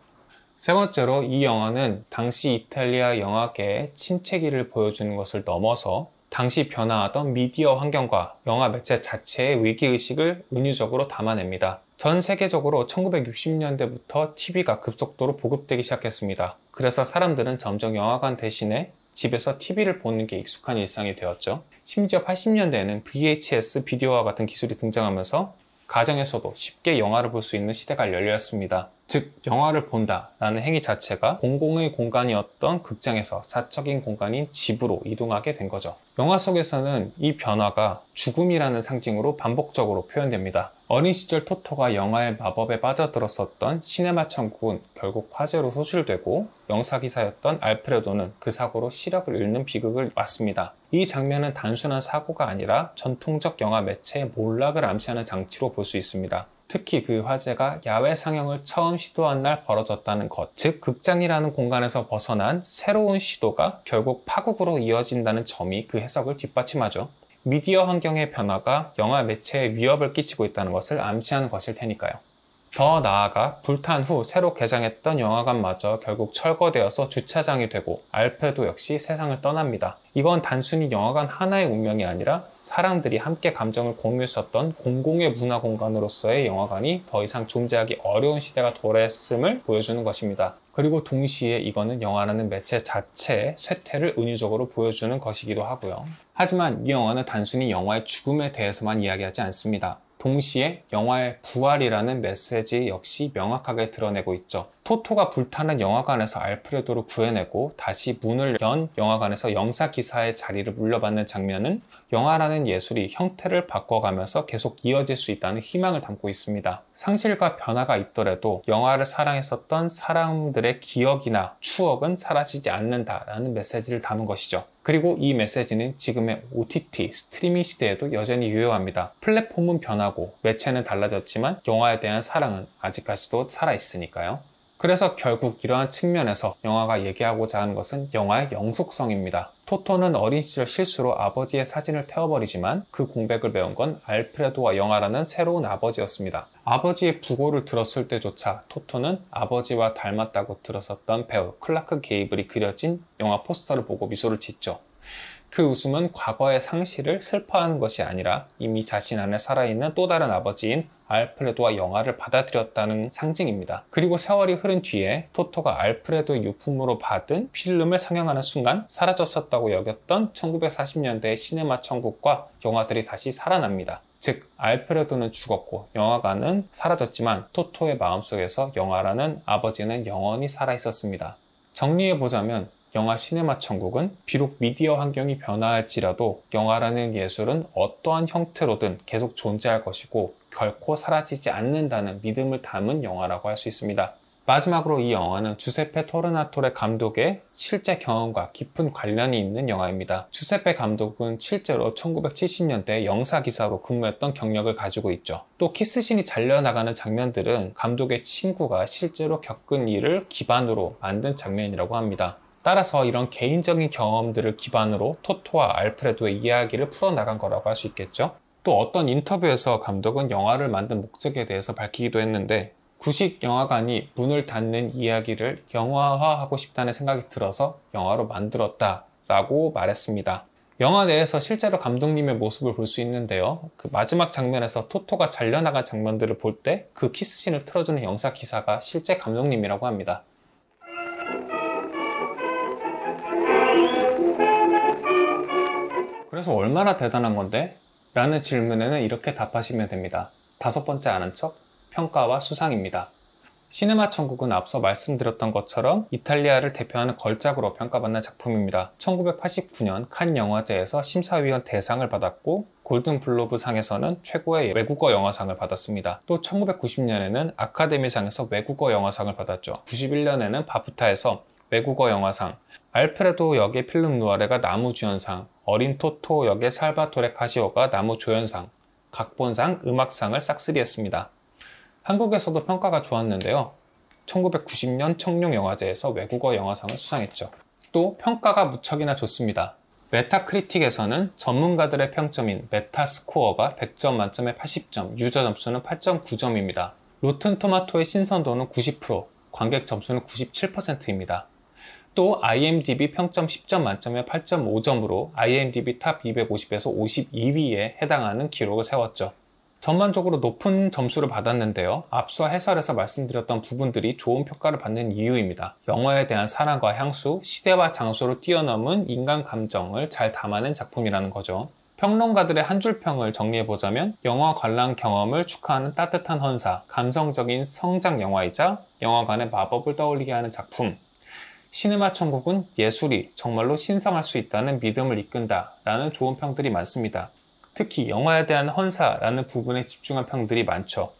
세 번째로 이 영화는 당시 이탈리아 영화계의 침체기를 보여주는 것을 넘어서 당시 변화하던 미디어 환경과 영화 매체 자체의 위기의식을 은유적으로 담아냅니다. 전 세계적으로 1960년대부터 TV가 급속도로 보급되기 시작했습니다. 그래서 사람들은 점점 영화관 대신에 집에서 TV를 보는 게 익숙한 일상이 되었죠. 심지어 80년대에는 VHS 비디오와 같은 기술이 등장하면서 가정에서도 쉽게 영화를 볼 수 있는 시대가 열렸습니다. 즉, 영화를 본다라는 행위 자체가 공공의 공간이었던 극장에서 사적인 공간인 집으로 이동하게 된 거죠. 영화 속에서는 이 변화가 죽음이라는 상징으로 반복적으로 표현됩니다. 어린 시절 토토가 영화의 마법에 빠져들었었던 시네마 천국은 결국 화재로 소실되고 영사기사였던 알프레도는 그 사고로 시력을 잃는 비극을 맞습니다. 이 장면은 단순한 사고가 아니라 전통적 영화 매체의 몰락을 암시하는 장치로 볼 수 있습니다. 특히 그 화재가 야외 상영을 처음 시도한 날 벌어졌다는 것, 즉 극장이라는 공간에서 벗어난 새로운 시도가 결국 파국으로 이어진다는 점이 그 해석을 뒷받침하죠. 미디어 환경의 변화가 영화 매체에 위협을 끼치고 있다는 것을 암시하는 것일 테니까요. 더 나아가 불탄 후 새로 개장했던 영화관마저 결국 철거되어서 주차장이 되고 알프레도 역시 세상을 떠납니다. 이건 단순히 영화관 하나의 운명이 아니라 사람들이 함께 감정을 공유했었던 공공의 문화 공간으로서의 영화관이 더 이상 존재하기 어려운 시대가 도래했음을 보여주는 것입니다. 그리고 동시에 이거는 영화라는 매체 자체의 쇠퇴를 은유적으로 보여주는 것이기도 하고요. 하지만 이 영화는 단순히 영화의 죽음에 대해서만 이야기하지 않습니다. 동시에 영화의 부활이라는 메시지 역시 명확하게 드러내고 있죠. 토토가 불타는 영화관에서 알프레도를 구해내고 다시 문을 연 영화관에서 영사기사의 자리를 물려받는 장면은 영화라는 예술이 형태를 바꿔가면서 계속 이어질 수 있다는 희망을 담고 있습니다. 상실과 변화가 있더라도 영화를 사랑했었던 사람들의 기억이나 추억은 사라지지 않는다라는 메시지를 담은 것이죠. 그리고 이 메시지는 지금의 OTT, 스트리밍 시대에도 여전히 유효합니다. 플랫폼은 변하고 매체는 달라졌지만 영화에 대한 사랑은 아직까지도 살아있으니까요. 그래서 결국 이러한 측면에서 영화가 얘기하고자 하는 것은 영화의 영속성입니다. 토토는 어린 시절 실수로 아버지의 사진을 태워버리지만 그 공백을 메운 건 알프레도와 영화라는 새로운 아버지였습니다. 아버지의 부고를 들었을 때조차 토토는 아버지와 닮았다고 들었었던 배우 클라크 게이블이 그려진 영화 포스터를 보고 미소를 짓죠. 그 웃음은 과거의 상실을 슬퍼하는 것이 아니라 이미 자신 안에 살아있는 또 다른 아버지인 알프레도와 영화를 받아들였다는 상징입니다. 그리고 세월이 흐른 뒤에 토토가 알프레도의 유품으로 받은 필름을 상영하는 순간 사라졌었다고 여겼던 1940년대의 시네마 천국과 영화들이 다시 살아납니다. 즉, 알프레도는 죽었고 영화관은 사라졌지만 토토의 마음속에서 영화라는 아버지는 영원히 살아있었습니다. 정리해보자면 영화 시네마 천국은 비록 미디어 환경이 변화할지라도 영화라는 예술은 어떠한 형태로든 계속 존재할 것이고 결코 사라지지 않는다는 믿음을 담은 영화라고 할 수 있습니다. 마지막으로 이 영화는 주세페 토르나토레 감독의 실제 경험과 깊은 관련이 있는 영화입니다. 주세페 감독은 실제로 1970년대 영사기사로 근무했던 경력을 가지고 있죠. 또 키스신이 잘려나가는 장면들은 감독의 친구가 실제로 겪은 일을 기반으로 만든 장면이라고 합니다. 따라서 이런 개인적인 경험들을 기반으로 토토와 알프레도의 이야기를 풀어나간 거라고 할 수 있겠죠. 또 어떤 인터뷰에서 감독은 영화를 만든 목적에 대해서 밝히기도 했는데 구식 영화관이 문을 닫는 이야기를 영화화하고 싶다는 생각이 들어서 영화로 만들었다 라고 말했습니다. 영화 내에서 실제로 감독님의 모습을 볼 수 있는데요. 그 마지막 장면에서 토토가 잘려나간 장면들을 볼 때 그 키스신을 틀어주는 영사기사가 실제 감독님이라고 합니다. 그래서 얼마나 대단한 건데? 라는 질문에는 이렇게 답하시면 됩니다. 5번째 아는 척, 평가와 수상입니다. 시네마 천국은 앞서 말씀드렸던 것처럼 이탈리아를 대표하는 걸작으로 평가받는 작품입니다. 1989년 칸 영화제에서 심사위원 대상을 받았고 골든 글로브 상에서는 최고의 외국어 영화상을 받았습니다. 또 1990년에는 아카데미상에서 외국어 영화상을 받았죠. 91년에는 바프타에서 외국어 영화상, 알프레도 역의 필름 누아레가 나무주연상, 어린 토토 역의 살바토레 카시오가 나무조연상, 각본상, 음악상을 싹쓸이했습니다. 한국에서도 평가가 좋았는데요. 1990년 청룡영화제에서 외국어 영화상을 수상했죠. 또 평가가 무척이나 좋습니다. 메타크리틱에서는 전문가들의 평점인 메타스코어가 100점 만점에 80점, 유저 점수는 8.9점입니다. 로튼토마토의 신선도는 90%, 관객 점수는 97%입니다. 또 IMDb 평점 10점 만점에 8.5점으로 IMDb 탑 250에서 52위에 해당하는 기록을 세웠죠. 전반적으로 높은 점수를 받았는데요. 앞서 해설에서 말씀드렸던 부분들이 좋은 평가를 받는 이유입니다. 영화에 대한 사랑과 향수, 시대와 장소를 뛰어넘은 인간 감정을 잘 담아낸 작품이라는 거죠. 평론가들의 한 줄 평을 정리해보자면 영화 관람 경험을 축하하는 따뜻한 헌사, 감성적인 성장 영화이자 영화관의 마법을 떠올리게 하는 작품, 시네마 천국은 예술이 정말로 신성할 수 있다는 믿음을 이끈다 라는 좋은 평들이 많습니다. 특히 영화에 대한 헌사라는 부분에 집중한 평들이 많죠.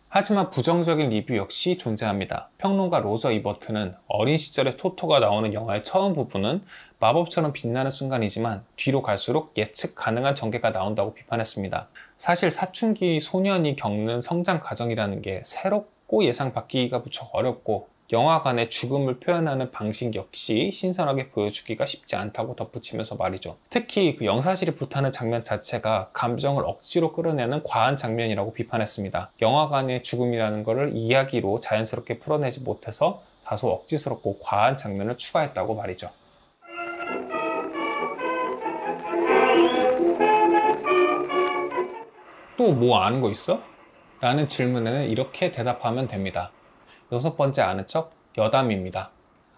하지만 부정적인 리뷰 역시 존재합니다. 평론가 로저 이버트는 어린 시절에 토토가 나오는 영화의 처음 부분은 마법처럼 빛나는 순간이지만 뒤로 갈수록 예측 가능한 전개가 나온다고 비판했습니다. 사실 사춘기 소년이 겪는 성장 과정이라는 게 새롭고 예상 받기가 무척 어렵고 영화관의 죽음을 표현하는 방식 역시 신선하게 보여주기가 쉽지 않다고 덧붙이면서 말이죠. 특히 그 영사실이 불타는 장면 자체가 감정을 억지로 끌어내는 과한 장면이라고 비판했습니다. 영화관의 죽음이라는 것을 이야기로 자연스럽게 풀어내지 못해서 다소 억지스럽고 과한 장면을 추가했다고 말이죠. 또 뭐 아는 거 있어? 라는 질문에는 이렇게 대답하면 됩니다. 6번째 아는 척, 여담입니다.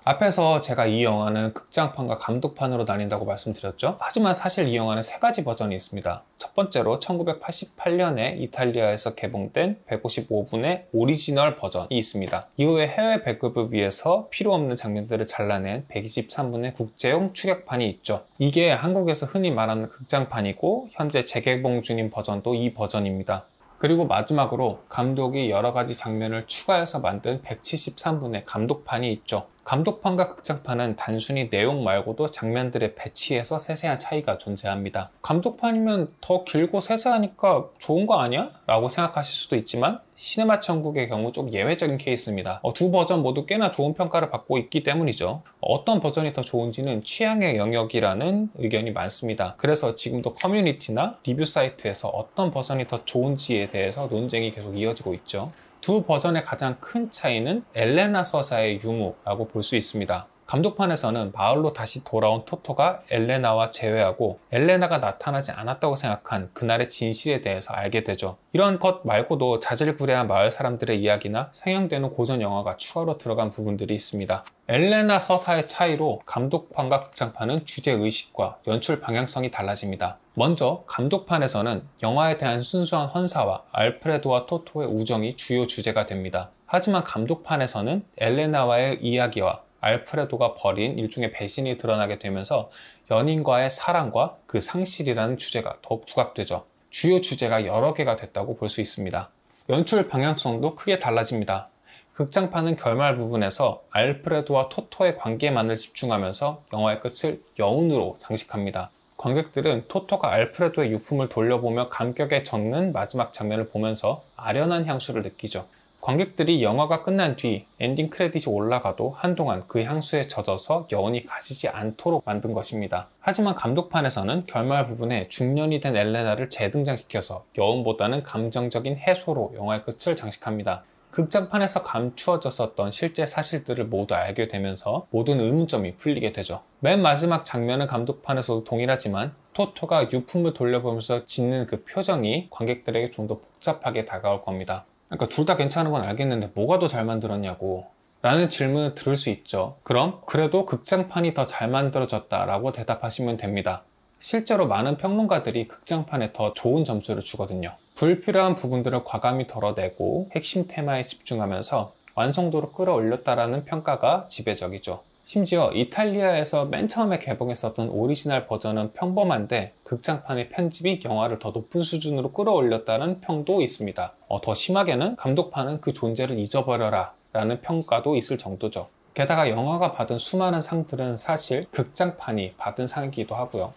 앞에서 제가 이 영화는 극장판과 감독판으로 나뉜다고 말씀드렸죠. 하지만 사실 이 영화는 세 가지 버전이 있습니다. 첫 번째로 1988년에 이탈리아에서 개봉된 155분의 오리지널 버전이 있습니다. 이후에 해외 배급을 위해서 필요 없는 장면들을 잘라낸 123분의 국제용 추격판이 있죠. 이게 한국에서 흔히 말하는 극장판이고 현재 재개봉 중인 버전도 이 버전입니다. 그리고 마지막으로 감독이 여러 가지 장면을 추가해서 만든 173분의 감독판이 있죠. 감독판과 극장판은 단순히 내용 말고도 장면들의 배치에서 세세한 차이가 존재합니다. 감독판이면 더 길고 세세하니까 좋은 거 아니야? 라고 생각하실 수도 있지만 시네마 천국의 경우 좀 예외적인 케이스입니다. 두 버전 모두 꽤나 좋은 평가를 받고 있기 때문이죠. 어떤 버전이 더 좋은지는 취향의 영역이라는 의견이 많습니다. 그래서 지금도 커뮤니티나 리뷰 사이트에서 어떤 버전이 더 좋은지에 대해서 논쟁이 계속 이어지고 있죠. 두 버전의 가장 큰 차이는 엘레나 서사의 유무라고 볼 수 있습니다. 감독판에서는 마을로 다시 돌아온 토토가 엘레나와 재회하고 엘레나가 나타나지 않았다고 생각한 그날의 진실에 대해서 알게 되죠. 이런 것 말고도 자질구레한 마을 사람들의 이야기나 상영되는 고전 영화가 추가로 들어간 부분들이 있습니다. 엘레나 서사의 차이로 감독판과 극장판은 주제의식과 연출 방향성이 달라집니다. 먼저 감독판에서는 영화에 대한 순수한 헌사와 알프레도와 토토의 우정이 주요 주제가 됩니다. 하지만 감독판에서는 엘레나와의 이야기와 알프레도가 벌인 일종의 배신이 드러나게 되면서 연인과의 사랑과 그 상실이라는 주제가 더욱 부각되죠. 주요 주제가 여러 개가 됐다고 볼 수 있습니다. 연출 방향성도 크게 달라집니다. 극장판은 결말 부분에서 알프레도와 토토의 관계만을 집중하면서 영화의 끝을 여운으로 장식합니다. 관객들은 토토가 알프레도의 유품을 돌려보며 감격에 젖는 마지막 장면을 보면서 아련한 향수를 느끼죠. 관객들이 영화가 끝난 뒤 엔딩 크레딧이 올라가도 한동안 그 향수에 젖어서 여운이 가시지 않도록 만든 것입니다. 하지만 감독판에서는 결말 부분에 중년이 된 엘레나를 재등장시켜서 여운보다는 감정적인 해소로 영화의 끝을 장식합니다. 극장판에서 감추어졌었던 실제 사실들을 모두 알게 되면서 모든 의문점이 풀리게 되죠. 맨 마지막 장면은 감독판에서도 동일하지만 토토가 유품을 돌려보면서 짓는 그 표정이 관객들에게 좀 더 복잡하게 다가올 겁니다. 그러니까 둘 다 괜찮은 건 알겠는데 뭐가 더 잘 만들었냐고 라는 질문을 들을 수 있죠. 그럼 그래도 극장판이 더 잘 만들어졌다 라고 대답하시면 됩니다. 실제로 많은 평론가들이 극장판에 더 좋은 점수를 주거든요. 불필요한 부분들을 과감히 덜어내고 핵심 테마에 집중하면서 완성도를 끌어올렸다라는 평가가 지배적이죠. 심지어 이탈리아에서 맨 처음에 개봉했었던 오리지널 버전은 평범한데 극장판의 편집이 영화를 더 높은 수준으로 끌어올렸다는 평도 있습니다. 더 심하게는 감독판은 그 존재를 잊어버려라 라는 평가도 있을 정도죠. 게다가 영화가 받은 수많은 상들은 사실 극장판이 받은 상이기도 하고요.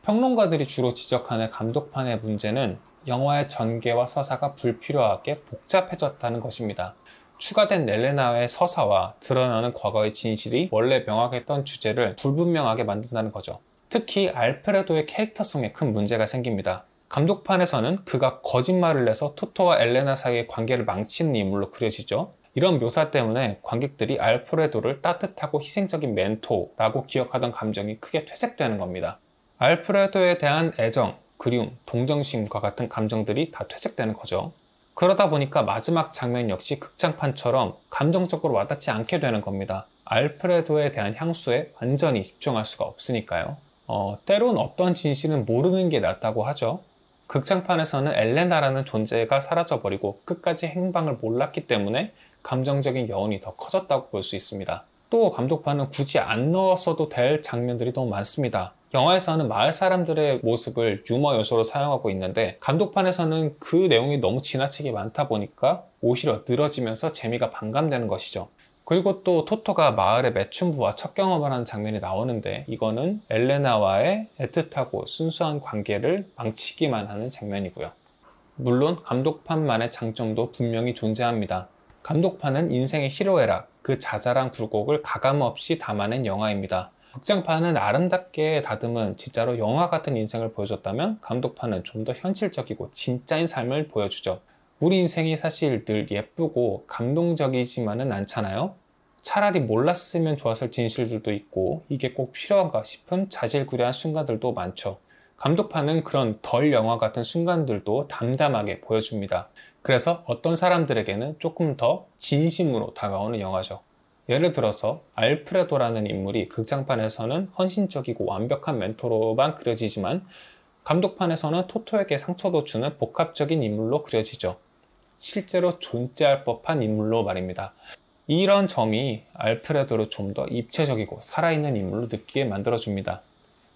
평론가들이 주로 지적하는 감독판의 문제는 영화의 전개와 서사가 불필요하게 복잡해졌다는 것입니다. 추가된 엘레나의 서사와 드러나는 과거의 진실이 원래 명확했던 주제를 불분명하게 만든다는 거죠. 특히 알프레도의 캐릭터성에 큰 문제가 생깁니다. 감독판에서는 그가 거짓말을 내서 토토와 엘레나 사이의 관계를 망치는 인물로 그려지죠. 이런 묘사 때문에 관객들이 알프레도를 따뜻하고 희생적인 멘토라고 기억하던 감정이 크게 퇴색되는 겁니다. 알프레도에 대한 애정, 그리움, 동정심과 같은 감정들이 다 퇴색되는 거죠. 그러다 보니까 마지막 장면 역시 극장판처럼 감정적으로 와닿지 않게 되는 겁니다. 알프레도에 대한 향수에 완전히 집중할 수가 없으니까요. 때론 어떤 진실은 모르는 게 낫다고 하죠. 극장판에서는 엘레나라는 존재가 사라져버리고 끝까지 행방을 몰랐기 때문에 감정적인 여운이 더 커졌다고 볼 수 있습니다. 또 감독판은 굳이 안 넣었어도 될 장면들이 너무 많습니다. 영화에서는 마을 사람들의 모습을 유머 요소로 사용하고 있는데 감독판에서는 그 내용이 너무 지나치게 많다 보니까 오히려 늘어지면서 재미가 반감되는 것이죠. 그리고 또 토토가 마을의 매춘부와 첫 경험을 하는 장면이 나오는데 이거는 엘레나와의 애틋하고 순수한 관계를 망치기만 하는 장면이고요. 물론 감독판만의 장점도 분명히 존재합니다. 감독판은 인생의 희로애락, 그 자잘한 굴곡을 가감없이 담아낸 영화입니다. 극장판은 아름답게 다듬은 진짜로 영화 같은 인생을 보여줬다면 감독판은 좀 더 현실적이고 진짜인 삶을 보여주죠. 우리 인생이 사실 늘 예쁘고 감동적이지만은 않잖아요. 차라리 몰랐으면 좋았을 진실들도 있고 이게 꼭 필요한가 싶은 자질구레한 순간들도 많죠. 감독판은 그런 덜 영화 같은 순간들도 담담하게 보여줍니다. 그래서 어떤 사람들에게는 조금 더 진심으로 다가오는 영화죠. 예를 들어서 알프레도라는 인물이 극장판에서는 헌신적이고 완벽한 멘토로만 그려지지만 감독판에서는 토토에게 상처도 주는 복합적인 인물로 그려지죠. 실제로 존재할 법한 인물로 말입니다. 이런 점이 알프레도를 좀 더 입체적이고 살아있는 인물로 느끼게 만들어줍니다.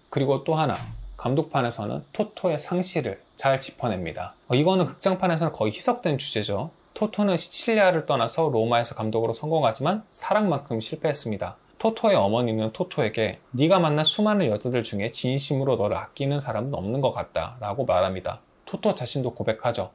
그리고 또 하나, 감독판에서는 토토의 상실을 잘 짚어냅니다. 이거는 극장판에서는 거의 희석된 주제죠. 토토는 시칠리아를 떠나서 로마에서 감독으로 성공하지만 사랑만큼 실패했습니다. 토토의 어머니는 토토에게 네가 만난 수많은 여자들 중에 진심으로 너를 아끼는 사람은 없는 것 같다 라고 말합니다. 토토 자신도 고백하죠.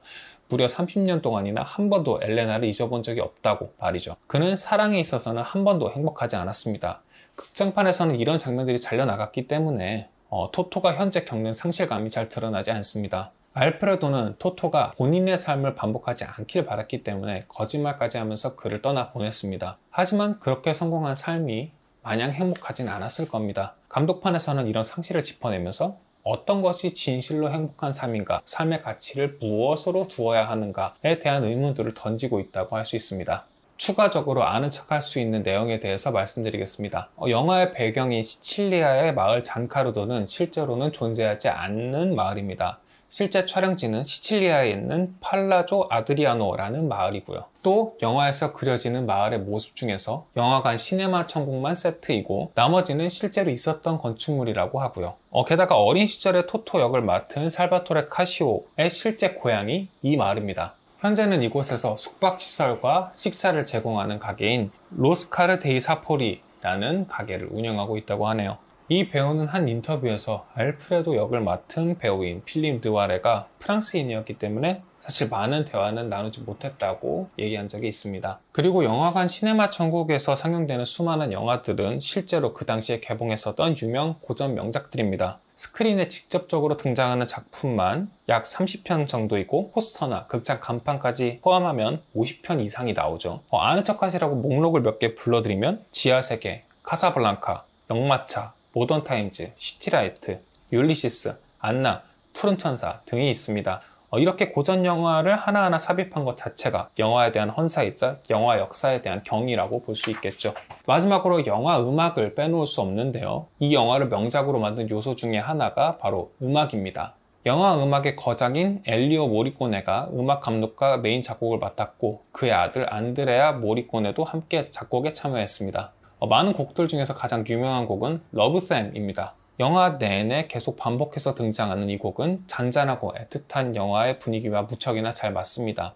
무려 30년 동안이나 한 번도 엘레나를 잊어본 적이 없다고 말이죠. 그는 사랑에 있어서는 한 번도 행복하지 않았습니다. 극장판에서는 이런 장면들이 잘려나갔기 때문에 토토가 현재 겪는 상실감이 잘 드러나지 않습니다. 알프레도는 토토가 본인의 삶을 반복하지 않길 바랐기 때문에 거짓말까지 하면서 그를 떠나보냈습니다. 하지만 그렇게 성공한 삶이 마냥 행복하진 않았을 겁니다. 감독판에서는 이런 상실을 짚어내면서 어떤 것이 진실로 행복한 삶인가, 삶의 가치를 무엇으로 두어야 하는가에 대한 의문들을 던지고 있다고 할 수 있습니다. 추가적으로 아는 척할 수 있는 내용에 대해서 말씀드리겠습니다. 영화의 배경인 시칠리아의 마을 잔카르도는 실제로는 존재하지 않는 마을입니다. 실제 촬영지는 시칠리아에 있는 팔라조 아드리아노라는 마을이고요. 또 영화에서 그려지는 마을의 모습 중에서 영화관 시네마 천국만 세트이고 나머지는 실제로 있었던 건축물이라고 하고요. 게다가 어린 시절에 토토 역을 맡은 살바토레 카시오의 실제 고향이 이 마을입니다. 현재는 이곳에서 숙박시설과 식사를 제공하는 가게인 로스카르 데이 사포리라는 가게를 운영하고 있다고 하네요. 이 배우는 한 인터뷰에서 알프레도 역을 맡은 배우인 필립 느와레가 프랑스인이었기 때문에 사실 많은 대화는 나누지 못했다고 얘기한 적이 있습니다. 그리고 영화관 시네마 천국에서 상영되는 수많은 영화들은 실제로 그 당시에 개봉했었던 유명 고전 명작들입니다. 스크린에 직접적으로 등장하는 작품만 약 30편 정도이고 포스터나 극장 간판까지 포함하면 50편 이상이 나오죠. 아는 척하시라고 목록을 몇 개 불러드리면 지하세계, 카사블랑카, 역마차, 모던타임즈, 시티라이트, 율리시스, 안나, 푸른 천사 등이 있습니다. 이렇게 고전 영화를 하나하나 삽입한 것 자체가 영화에 대한 헌사이자 영화 역사에 대한 경이라고 볼 수 있겠죠. 마지막으로 영화 음악을 빼놓을 수 없는데요. 이 영화를 명작으로 만든 요소 중에 하나가 바로 음악입니다. 영화 음악의 거장인 엘리오 모리꼬네가 음악 감독과 메인 작곡을 맡았고 그의 아들 안드레아 모리꼬네도 함께 작곡에 참여했습니다. 많은 곡들 중에서 가장 유명한 곡은 러브샘입니다. 영화 내내 계속 반복해서 등장하는 이 곡은 잔잔하고 애틋한 영화의 분위기와 무척이나 잘 맞습니다.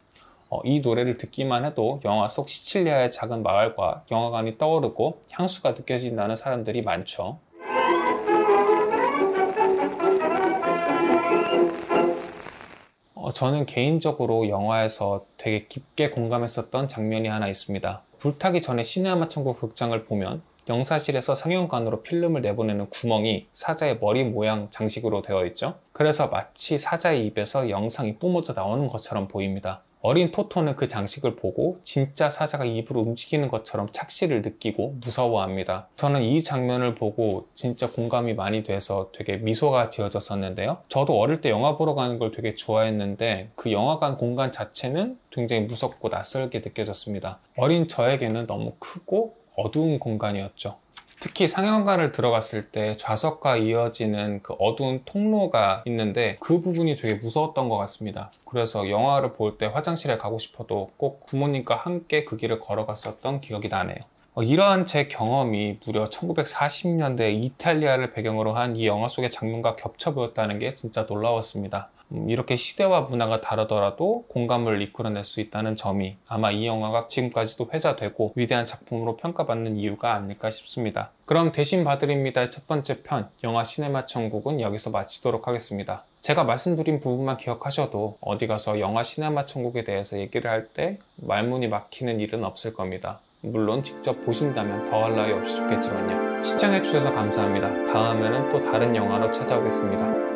이 노래를 듣기만 해도 영화 속 시칠리아의 작은 마을과 영화관이 떠오르고 향수가 느껴진다는 사람들이 많죠. 저는 개인적으로 영화에서 되게 깊게 공감했었던 장면이 하나 있습니다. 불타기 전에 시네마 천국 극장을 보면 영사실에서 상영관으로 필름을 내보내는 구멍이 사자의 머리 모양 장식으로 되어 있죠. 그래서 마치 사자의 입에서 영상이 뿜어져 나오는 것처럼 보입니다. 어린 토토는 그 장식을 보고 진짜 사자가 입을 움직이는 것처럼 착시를 느끼고 무서워합니다. 저는 이 장면을 보고 진짜 공감이 많이 돼서 되게 미소가 지어졌었는데요. 저도 어릴 때 영화 보러 가는 걸 되게 좋아했는데 그 영화관 공간 자체는 굉장히 무섭고 낯설게 느껴졌습니다. 어린 저에게는 너무 크고 어두운 공간이었죠. 특히 상영관을 들어갔을 때 좌석과 이어지는 그 어두운 통로가 있는데 그 부분이 되게 무서웠던 것 같습니다. 그래서 영화를 볼 때 화장실에 가고 싶어도 꼭 부모님과 함께 그 길을 걸어갔었던 기억이 나네요. 이러한 제 경험이 무려 1940년대 이탈리아를 배경으로 한 이 영화 속의 장면과 겹쳐 보였다는 게 진짜 놀라웠습니다. 이렇게 시대와 문화가 다르더라도 공감을 이끌어낼 수 있다는 점이 아마 이 영화가 지금까지도 회자되고 위대한 작품으로 평가받는 이유가 아닐까 싶습니다. 그럼 대신 봐드립니다의 첫 번째 편 영화 시네마 천국은 여기서 마치도록 하겠습니다. 제가 말씀드린 부분만 기억하셔도 어디 가서 영화 시네마 천국에 대해서 얘기를 할 때 말문이 막히는 일은 없을 겁니다. 물론 직접 보신다면 더할 나위 없이 좋겠지만요. 시청해주셔서 감사합니다. 다음에는 또 다른 영화로 찾아오겠습니다.